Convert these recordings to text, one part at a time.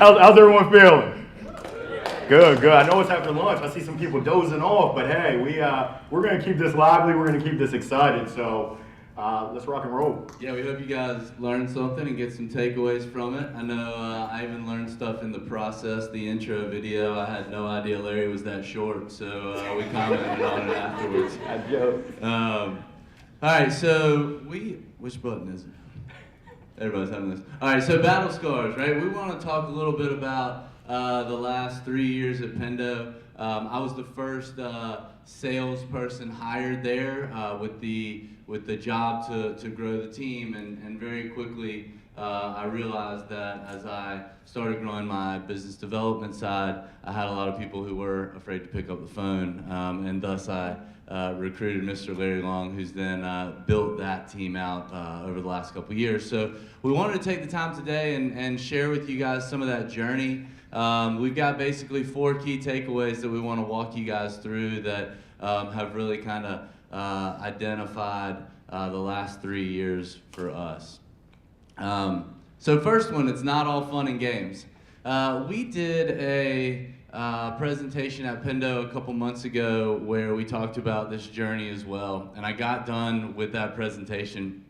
How's everyone feeling? Good, good. I know it's after lunch. I see some people dozing off, but hey, we're going to keep this lively. We're going to keep this excited. So let's rock and roll. Yeah, we hope you guys learned something and get some takeaways from it. I know I even learned stuff in the process. The intro video, I had no idea Larry was that short, so we commented on it afterwards. I joke. All right, so which button is it? Everybody's having this. All right, so battle scars, right? We want to talk a little bit about the last 3 years at Pendo. I was the first salesperson hired there with the job to grow the team, and very quickly I realized that as I started growing my business development side, I had a lot of people who were afraid to pick up the phone, and thus I recruited Mr. Larry Long, who's then built that team out over the last couple years. So we wanted to take the time today and share with you guys some of that journey. We've got basically 4 key takeaways that we want to walk you guys through that have really kind of identified the last 3 years for us. So first one, it's not all fun and games. We did a presentation at Pendo a couple months ago where we talked about this journey as well, and I got done with that presentation,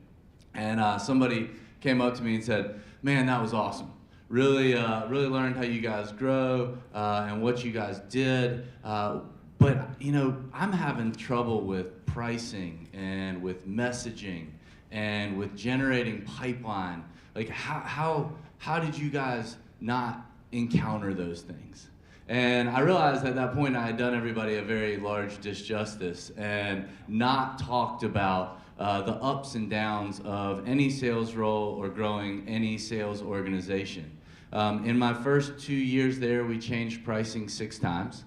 and somebody came up to me and said, "Man, that was awesome. Really learned how you guys grow and what you guys did, but I'm having trouble with pricing and with messaging and with generating pipeline. Like how did you guys not encounter those things?" And I realized at that point I had done everybody a very large disjustice and not talked about the ups and downs of any sales role or growing any sales organization. In my first 2 years there, we changed pricing 6 times.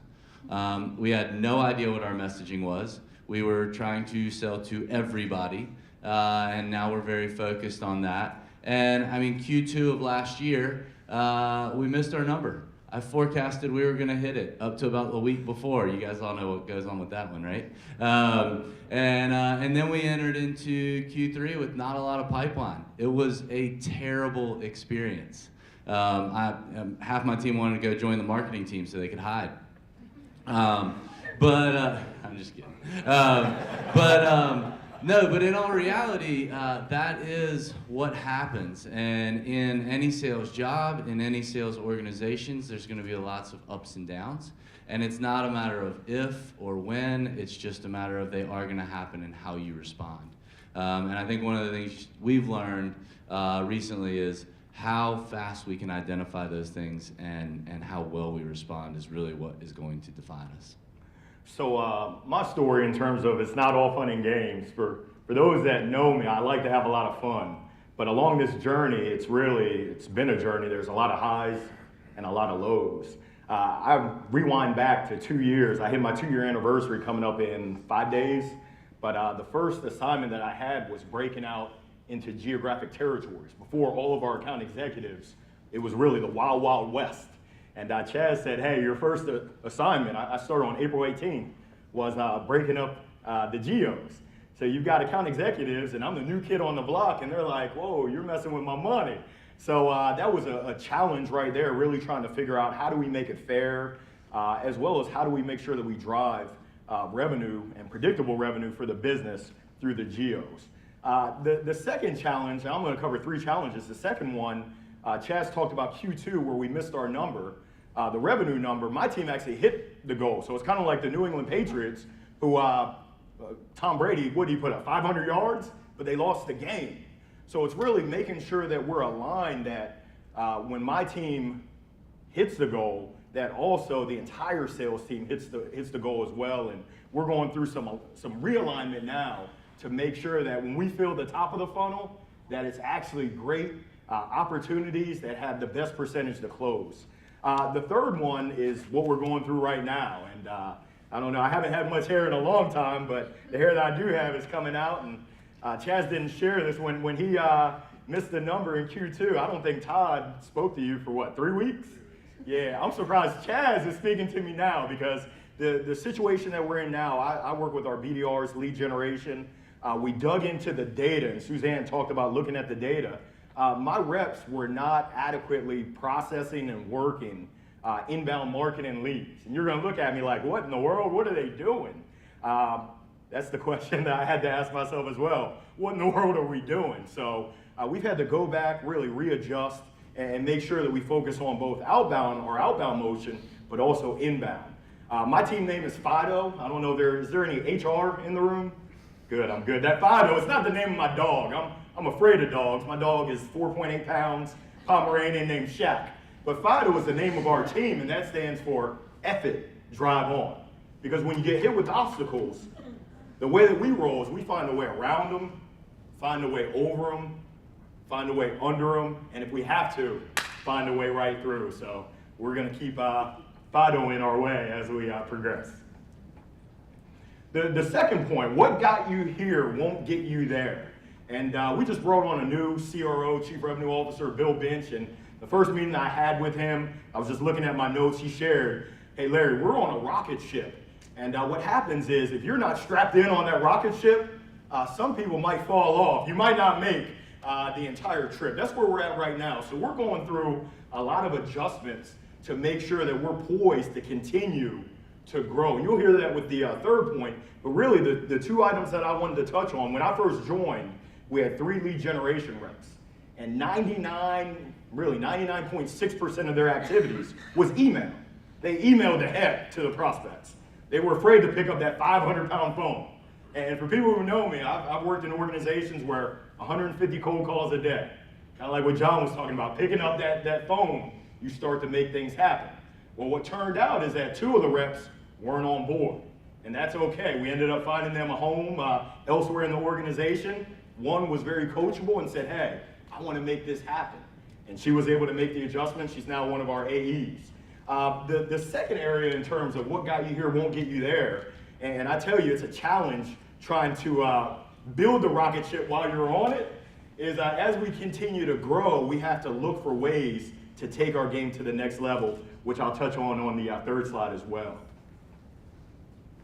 We had no idea what our messaging was. We were trying to sell to everybody, and now we're very focused on that. And I mean, Q2 of last year, we missed our number. I forecasted we were going to hit it up to about the week before. You guys all know what goes on with that one, right? And then we entered into Q3 with not a lot of pipeline. It was a terrible experience. Half my team wanted to go join the marketing team so they could hide. But I'm just kidding. No, but in all reality, that is what happens. And in any sales job, in any sales organizations, there's going to be lots of ups and downs. And it's not a matter of if or when, it's just a matter of they are going to happen and how you respond. And I think one of the things we've learned recently is how fast we can identify those things and how well we respond is really what is going to define us. So my story in terms of it's not all fun and games, for those that know me, I like to have a lot of fun. But along this journey, it's been a journey. There's a lot of highs and a lot of lows. I rewind back to 2 years. I hit my 2-year anniversary coming up in 5 days. But the first assignment that I had was breaking out into geographic territories. Before all of our account executives, it was really the wild, wild west. And Chaz said, "Hey, your first assignment," I started on April 18th, was breaking up the geos. So you've got account executives, and I'm the new kid on the block, and they're like, "Whoa, you're messing with my money." So that was a challenge right there, really trying to figure out how do we make it fair, as well as how do we make sure that we drive revenue and predictable revenue for the business through the geos. The second challenge, and I'm going to cover 3 challenges. The second one, Chaz talked about Q2 where we missed our number. The revenue number, my team actually hit the goal. So it's kind of like the New England Patriots who, Tom Brady, what did he put up, 500 yards? But they lost the game. So it's really making sure that we're aligned that when my team hits the goal, that also the entire sales team hits the goal as well. And we're going through some realignment now to make sure that when we fill the top of the funnel, that it's actually great opportunities that have the best percentage to close. The third one is what we're going through right now. And I don't know, I haven't had much hair in a long time, but the hair that I do have is coming out. And Chaz didn't share this. When he missed the number in Q2, I don't think Todd spoke to you for what, 3 weeks? Yeah, I'm surprised Chaz is speaking to me now because the situation that we're in now, I work with our BDRs, lead generation. We dug into the data, and Suzanne talked about looking at the data. my reps were not adequately processing and working inbound marketing leads. And you're going to look at me like, what in the world? What are they doing? That's the question that I had to ask myself as well. What in the world are we doing? So we've had to go back, really readjust, and make sure that we focus on both outbound or outbound motion, but also inbound. My team name is Fido. I don't know, is there any HR in the room? Good, I'm good. That Fido, it's not the name of my dog. I'm afraid of dogs. My dog is 4.8 pounds, Pomeranian named Shaq. But Fido is the name of our team, and that stands for F it, drive on. Because when you get hit with obstacles, the way that we roll is we find a way around them, find a way over them, find a way under them, and if we have to, find a way right through. So we're going to keep Fido in our way as we progress. The second point, what got you here won't get you there. And we just brought on a new CRO, Chief Revenue Officer, Bill Bench, and the first meeting I had with him, I was just looking at my notes he shared. Hey Larry, we're on a rocket ship. And what happens is if you're not strapped in on that rocket ship, some people might fall off. You might not make the entire trip. That's where we're at right now. So we're going through a lot of adjustments to make sure that we're poised to continue to grow. You'll hear that with the third point, but really the two items that I wanted to touch on, when I first joined, we had 3 lead generation reps, and 99.6% of their activities was email. They emailed ahead to the prospects. They were afraid to pick up that 500-pound phone. And for people who know me, I've worked in organizations where 150 cold calls a day. Kind of like what John was talking about, picking up that phone, you start to make things happen. Well, what turned out is that 2 of the reps weren't on board, and that's okay. We ended up finding them a home elsewhere in the organization. One was very coachable and said, hey, I want to make this happen. And she was able to make the adjustment. She's now one of our AEs. The second area in terms of what got you here won't get you there, and I tell you, it's a challenge trying to build the rocket ship while you're on it, is as we continue to grow, we have to look for ways to take our game to the next level, which I'll touch on the third slide as well.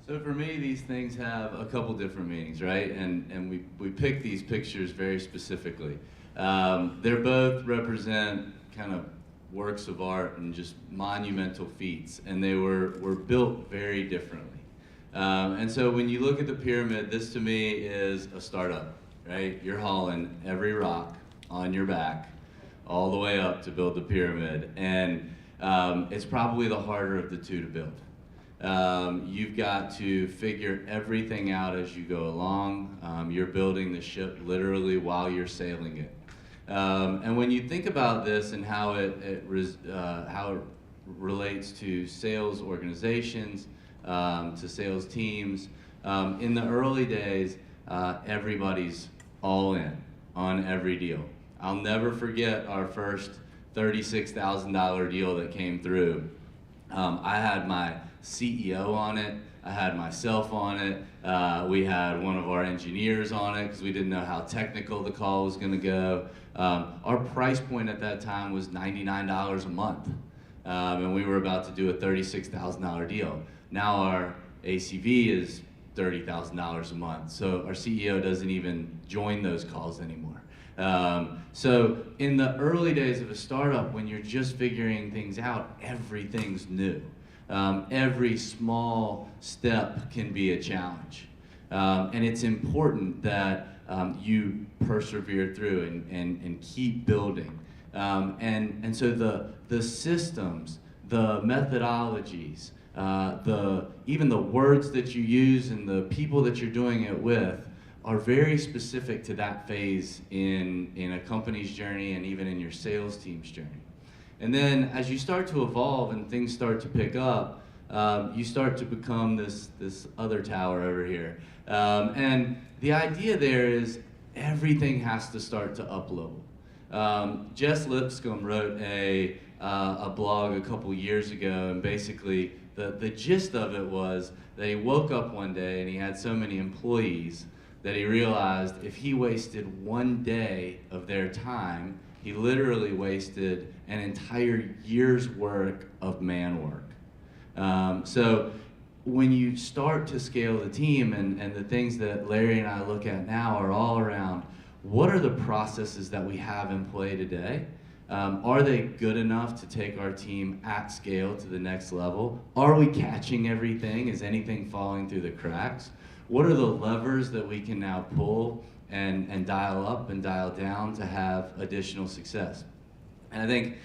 So for me, these things have a couple different meanings, right? And we picked these pictures very specifically. They both represent kind of works of art and just monumental feats, and they were built very differently. And so when you look at the pyramid, this to me is a startup, right? You're hauling every rock on your back all the way up to build the pyramid, and it's probably the harder of the two to build. You've got to figure everything out as you go along. You're building the ship literally while you're sailing it. And when you think about this and how it relates to sales organizations, to sales teams, in the early days, everybody's all in on every deal. I'll never forget our first $36,000 deal that came through. I had my CEO on it, I had myself on it, we had one of our engineers on it because we didn't know how technical the call was going to go. Our price point at that time was $99 a month, and we were about to do a $36,000 deal. Now our ACV is $30,000 a month, so our CEO doesn't even join those calls anymore. So in the early days of a startup, when you're just figuring things out, everything's new. Every small step can be a challenge. And it's important that you persevere through and keep building. And so the systems, the methodologies, even the words that you use and the people that you're doing it with are very specific to that phase in a company's journey and even in your sales team's journey. And then as you start to evolve and things start to pick up, you start to become this other tower over here. And the idea there is everything has to start to up-level. Jess Lipscomb wrote a blog a couple years ago, and basically the gist of it was that he woke up one day and he had so many employees that he realized if he wasted one day of their time, he literally wasted an entire year's work of man work. So when you start to scale the team, and the things that Larry and I look at now are all around what are the processes that we have in play today? Are they good enough to take our team at scale to the next level? Are we catching everything? Is anything falling through the cracks? What are the levers that we can now pull and dial up and dial down to have additional success? And I think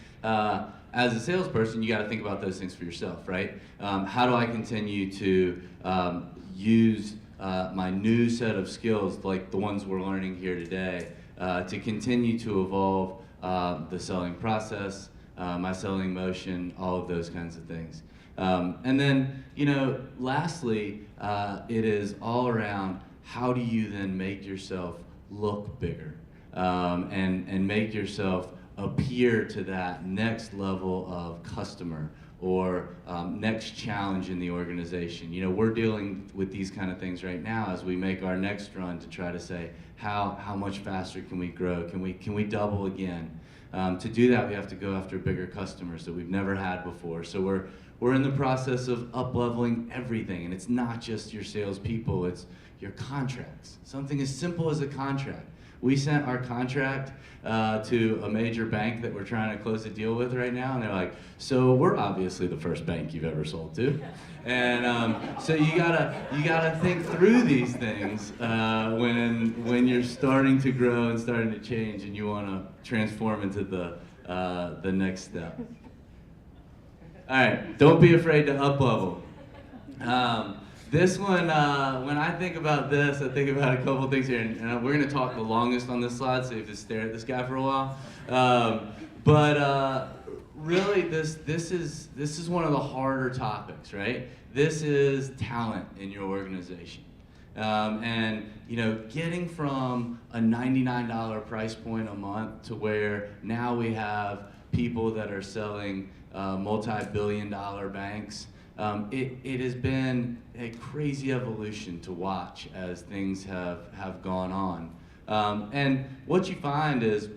as a salesperson, you got to think about those things for yourself, right? How do I continue to use my new set of skills, like the ones we're learning here today, to continue to evolve the selling process, my selling motion, all of those kinds of things. And then, lastly, it is all around how do you then make yourself look bigger and make yourself appear to that next level of customer or next challenge in the organization. We're dealing with these kind of things right now as we make our next run to try to say, how much faster can we grow? Can we double again? To do that, we have to go after bigger customers that we've never had before. So we're in the process of up-leveling everything, and it's not just your salespeople, it's your contracts. Something as simple as a contract. We sent our contract to a major bank that we're trying to close a deal with right now, and they're like, so we're obviously the first bank you've ever sold to. And so you gotta think through these things when you're starting to grow and starting to change and you wanna transform into the next step. All right, don't be afraid to up-level. This one, when I think about this, I think about a couple things here, and we're gonna talk the longest on this slide, so you have to stare at this guy for a while. But really, this is one of the harder topics, right? This is talent in your organization, and getting from a $99 price point a month to where now we have people that are selling multi-billion-dollar banks. It has been a crazy evolution to watch as things have gone on. And what you find is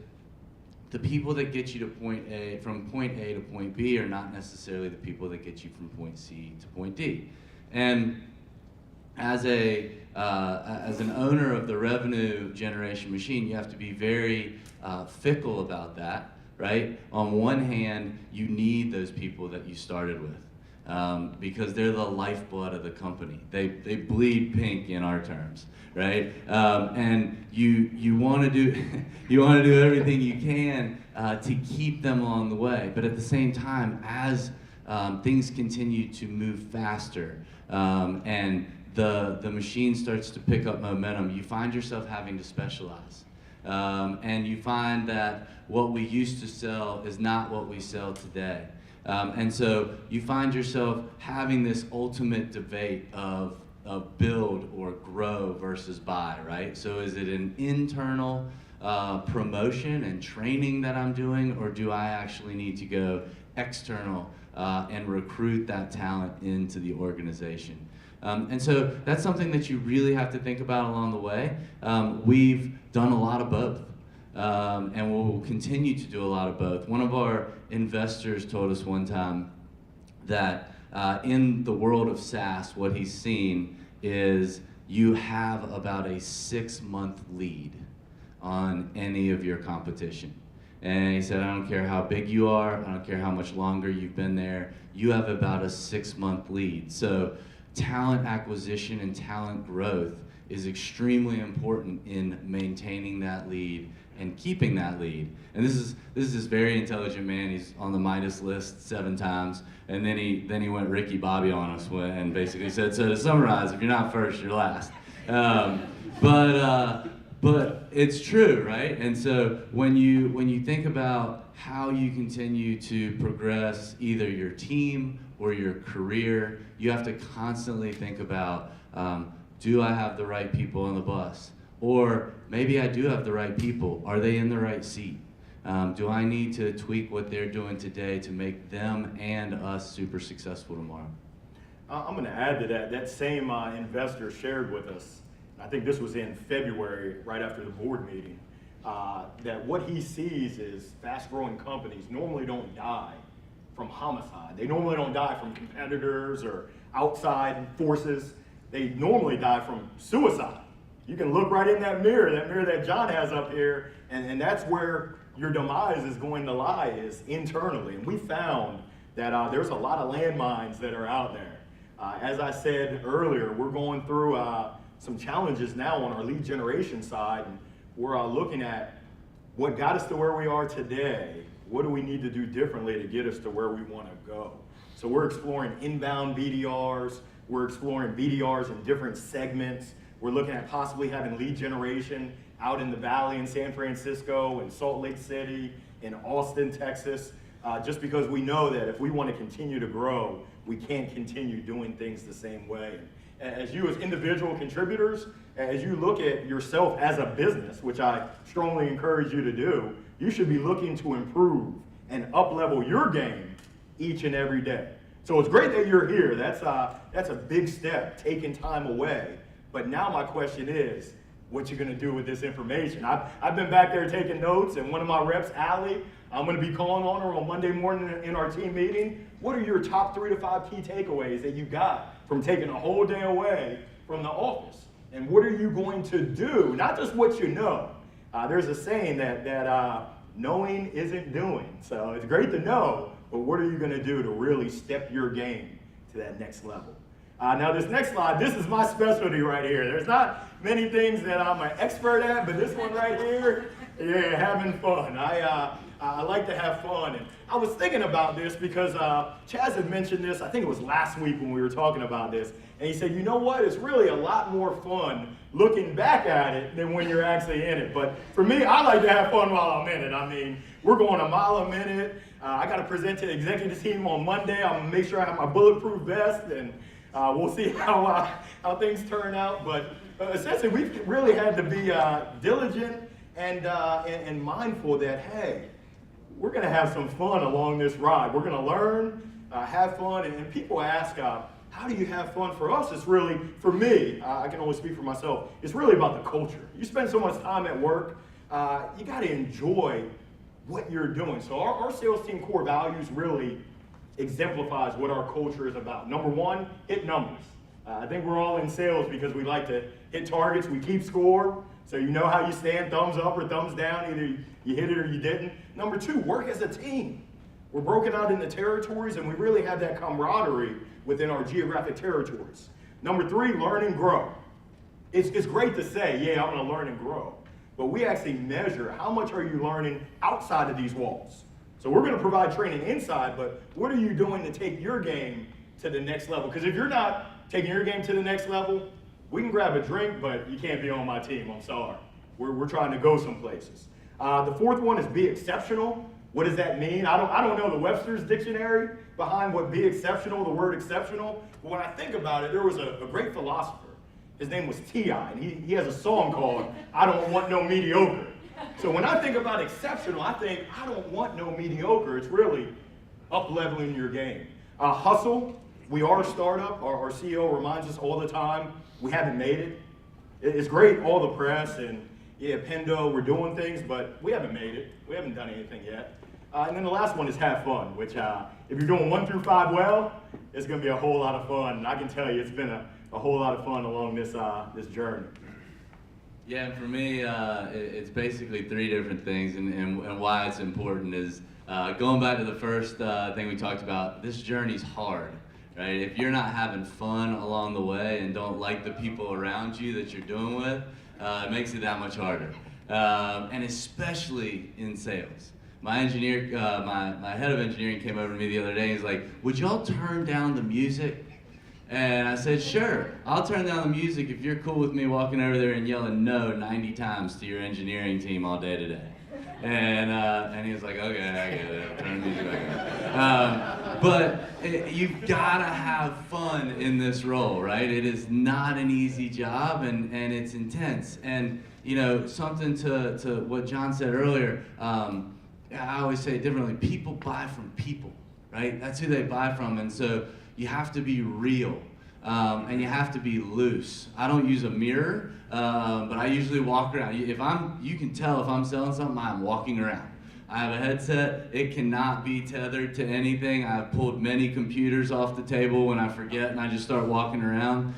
the people that get you to from point A to point B are not necessarily the people that get you from point C to point D. And as an owner of the revenue generation machine, you have to be very fickle about that, right? On one hand, you need those people that you started with. Because they're the lifeblood of the company. They bleed pink in our terms, right? And you want to do everything you can to keep them along the way. But at the same time, as things continue to move faster and the machine starts to pick up momentum, you find yourself having to specialize. And you find that what we used to sell is not what we sell today. And so you find yourself having this ultimate debate of build or grow versus buy, right? So is it an internal promotion and training that I'm doing, or do I actually need to go external and recruit that talent into the organization? And so that's something that you really have to think about along the way. We've done a lot of both. And we'll continue to do a lot of both. One of our investors told us one time that in the world of SaaS, what he's seen is you have about a 6-month lead on any of your competition. And he said, I don't care how big you are, I don't care how much longer you've been there, you have about a 6-month lead. So talent acquisition and talent growth is extremely important in maintaining that lead and keeping that lead. And this is this very intelligent man. He's on the Midas list 7 times, and then he went Ricky Bobby on us and basically said, so to summarize, if you're not first, you're last. But it's true, right? And so when you think about how you continue to progress either your team or your career, you have to constantly think about, do I have the right people on the bus? Or maybe I do have the right people. Are they in the right seat? Do I need to tweak what they're doing today to make them and us super successful tomorrow? I'm going to add to that. That same investor shared with us, I think this was in February, right after the board meeting, that what he sees is fast-growing companies normally don't die from homicide. They normally don't die from competitors or outside forces. They normally die from suicide. You can look right in that mirror that John has up here, and that's where your demise is going to lie, is internally. And we found that there's a lot of landmines that are out there. As I said earlier, we're going through some challenges now on our lead generation side, and we're looking at what got us to where we are today. What do we need to do differently to get us to where we want to go? So we're exploring inbound BDRs. We're exploring BDRs in different segments. We're looking at possibly having lead generation out in the Valley in San Francisco, in Salt Lake City, in Austin, Texas, just because we know that if we want to continue to grow, we can't continue doing things the same way. As you as individual contributors, as you look at yourself as a business, which I strongly encourage you to do, you should be looking to improve and up-level your game each and every day. So it's great that you're here. That's a big step, taking time away. But now my question is, what you gonna do with this information? I've been back there taking notes, and one of my reps, Allie, I'm gonna be calling on her on Monday morning in our team meeting. What are your top 3 to 5 key takeaways that you got from taking a whole day away from the office? And what are you going to do? Not just what you know. There's a saying that knowing isn't doing. So it's great to know, but what are you gonna do to really step your game to that next level? Now this next slide, this is my specialty right here. There's not many things that I'm an expert at, but this one right here, yeah, having fun. I like to have fun. And I was thinking about this because Chaz had mentioned this, I think it was last week when we were talking about this, and he said, you know what, it's really a lot more fun looking back at it than when you're actually in it. But for me, I like to have fun while I'm in it. I mean, we're going a mile a minute. I got to present to the executive team on Monday. I'm going to make sure I have my bulletproof vest, and we'll see how things turn out. But essentially, we've really had to be diligent and mindful that, hey, we're going to have some fun along this ride. We're going to learn, have fun, and people ask, how do you have fun? For us, it's really, for me, I can only speak for myself, it's really about the culture. You spend so much time at work, you got to enjoy what you're doing. So our sales team core values really exemplifies what our culture is about. Number one, hit numbers. I think we're all in sales because we like to hit targets. We keep score, so you know how you stand, thumbs up or thumbs down. Either you hit it or you didn't. Number two, work as a team. We're broken out into territories, and we really have that camaraderie within our geographic territories. Number three, learn and grow. It's great to say, yeah, I'm going to learn and grow. But we actually measure how much are you learning outside of these walls. So we're going to provide training inside, but what are you doing to take your game to the next level? Because if you're not taking your game to the next level, we can grab a drink, but you can't be on my team. I'm sorry. We're trying to go some places. The fourth one is be exceptional. What does that mean? I don't know the Webster's dictionary behind what be exceptional, the word exceptional. But when I think about it, there was a great philosopher. His name was T.I., and he has a song called I Don't Want No Mediocre. So when I think about exceptional, I think I don't want no mediocre. It's really up-leveling your game. Hustle. We are a startup. Our CEO reminds us all the time we haven't made it. It's great, all the press, and yeah, Pendo, we're doing things, but we haven't made it. We haven't done anything yet. And then the last one is have fun, which if you're doing 1 through 5 well, it's going to be a whole lot of fun. And I can tell you it's been a whole lot of fun along this journey. Yeah, and for me, it's basically 3 different things, and why it's important is going back to the first thing we talked about, this journey's hard, right? If you're not having fun along the way and don't like the people around you that you're doing with, it makes it that much harder, and especially in sales. My engineer, my head of engineering came over to me the other day and he's like, would y'all turn down the music? And I said, sure, I'll turn down the music if you're cool with me walking over there and yelling no 90 times to your engineering team all day today. And he was like, okay, I get it, turn the music back on. But you've gotta have fun in this role, right? It is not an easy job, and it's intense. And you know, something to what John said earlier, I always say it differently, people buy from people, right? That's who they buy from, and so you have to be real, and you have to be loose. I don't use a mirror, but I usually walk around. You can tell if I'm selling something, I'm walking around. I have a headset. It cannot be tethered to anything. I've pulled many computers off the table when I forget and I just start walking around.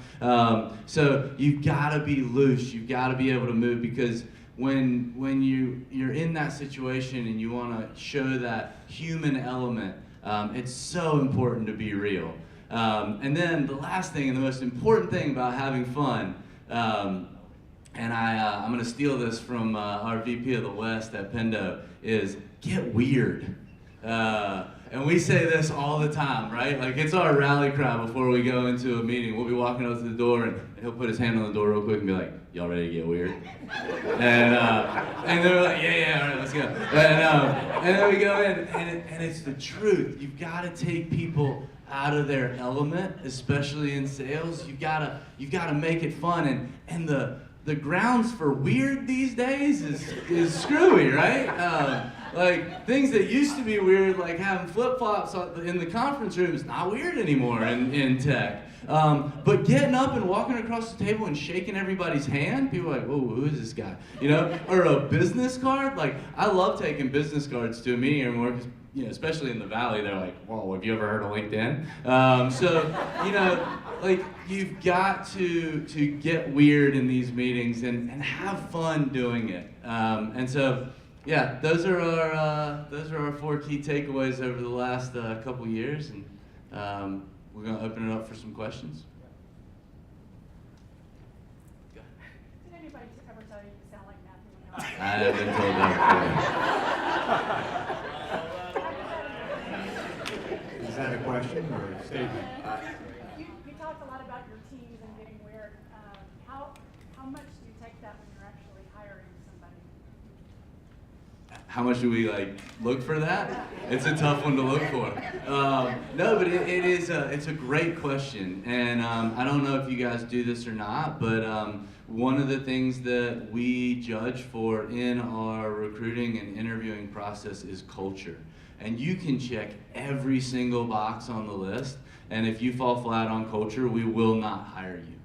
So you've got to be loose. You've got to be able to move, because when you're in that situation and you want to show that human element, it's so important to be real. And then the last thing and the most important thing about having fun, and I'm going to steal this from our VP of the West at Pendo, is get weird. And we say this all the time, right? Like, it's our rally cry before we go into a meeting. We'll be walking up to the door, and he'll put his hand on the door real quick and be like, y'all ready to get weird? And they're like, yeah, all right, let's go. And then we go in, and it's the truth. You've got to take people out of their element, especially in sales. You've got to make it fun, and the grounds for weird these days is screwy, right? Like, things that used to be weird, like having flip-flops in the conference room, is not weird anymore in tech. But getting up and walking across the table and shaking everybody's hand, people are like, whoa, who is this guy? You know? Or a business card. Like, I love taking business cards to a meeting anymore, because, you know, especially in the Valley, they're like, whoa, have you ever heard of LinkedIn? So, you know, like, you've got to get weird in these meetings and have fun doing it. And so, yeah, those are our 4 key takeaways over the last couple years, and we're going to open it up for some questions. Did anybody ever tell you you sound like Matthew? I have been told that Is that a question or a statement? You talk a lot about your teams and getting weird. How much do you take that when you're actually hiring somebody? How much do we look for that? It's a tough one to look for. No, but it's a great question, and I don't know if you guys do this or not, but one of the things that we judge for in our recruiting and interviewing process is culture. And you can check every single box on the list, and if you fall flat on culture, we will not hire you,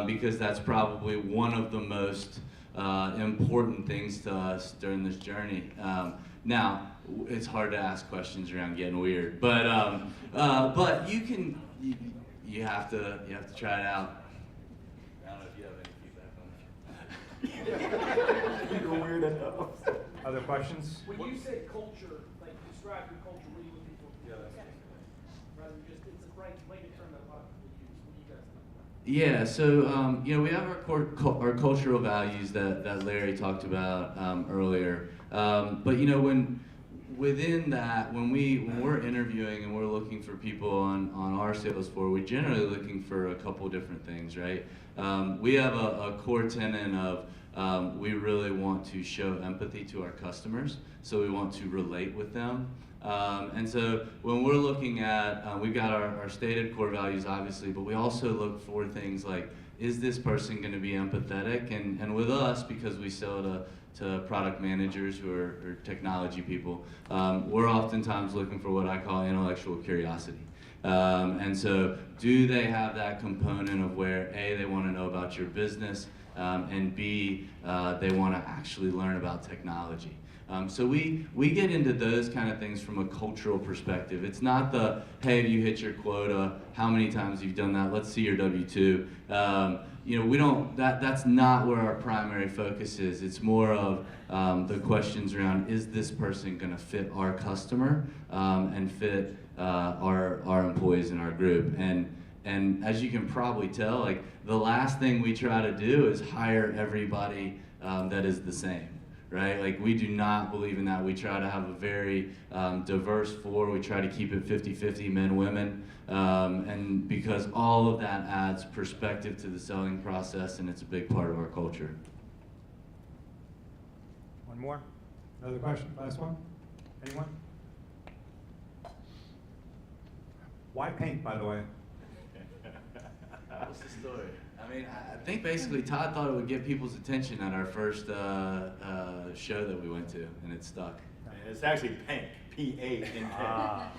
because that's probably one of the most important things to us during this journey. Now, it's hard to ask questions around getting weird, but you have to try it out. I don't know if you have any feedback on that. You're weird enough. Other questions? When you say culture, like describe your culture, what are you looking for? Yeah, that's rather than just it's a blanket term that a lot of people use. What do you guys think about? Yeah, so you know, we have our cultural values that Larry talked about earlier. But you know, within that, when we're interviewing and we're looking for people on our sales floor, we're generally looking for a couple different things, right? We have a core tenet of we really want to show empathy to our customers, so we want to relate with them. And so when we're looking at, we've got our stated core values, obviously, but we also look for things like, is this person going to be empathetic? And with us, because we sell to product managers who are technology people, we're oftentimes looking for what I call intellectual curiosity. And so do they have that component of where A, they want to know about your business, and B, they want to actually learn about technology. So we get into those kind of things from a cultural perspective. It's not the, hey, have you hit your quota? How many times you've done that? Let's see your W-2. You know, we don't. That's not where our primary focus is. It's more of the questions around: is this person going to fit our customer and fit our employees in our group? And as you can probably tell, like, the last thing we try to do is hire everybody that is the same. Right? Like, we do not believe in that. We try to have a very diverse floor. We try to keep it 50-50 men, women, and because all of that adds perspective to the selling process, and it's a big part of our culture. One more? Another question? Last one? Anyone? Why pink, by the way? What's the story? I mean, I think basically Todd thought it would get people's attention at our first show that we went to, and it stuck. It's actually pink, P-A in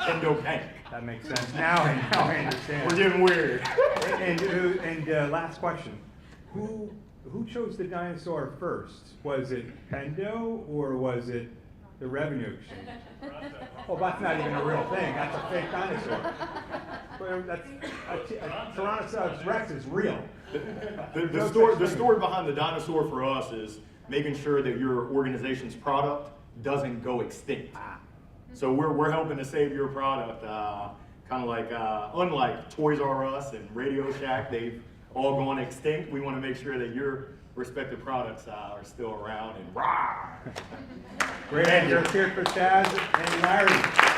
Pendo pink. That makes sense. Now I understand. We're getting weird. And last question. Who chose the dinosaur first? Was it Pendo or was it The revenue exchange. Well, that's not even a real thing. That's a fake dinosaur. But that's, a Tyrannosaurus Rex is real. The story behind the dinosaur for us is making sure that your organization's product doesn't go extinct. So we're helping to save your product, kind of like, unlike Toys R Us and Radio Shack, they've all gone extinct. We want to make sure that your respective products are still around and rah! Great answer. Let's hear it for Chaz and Larry.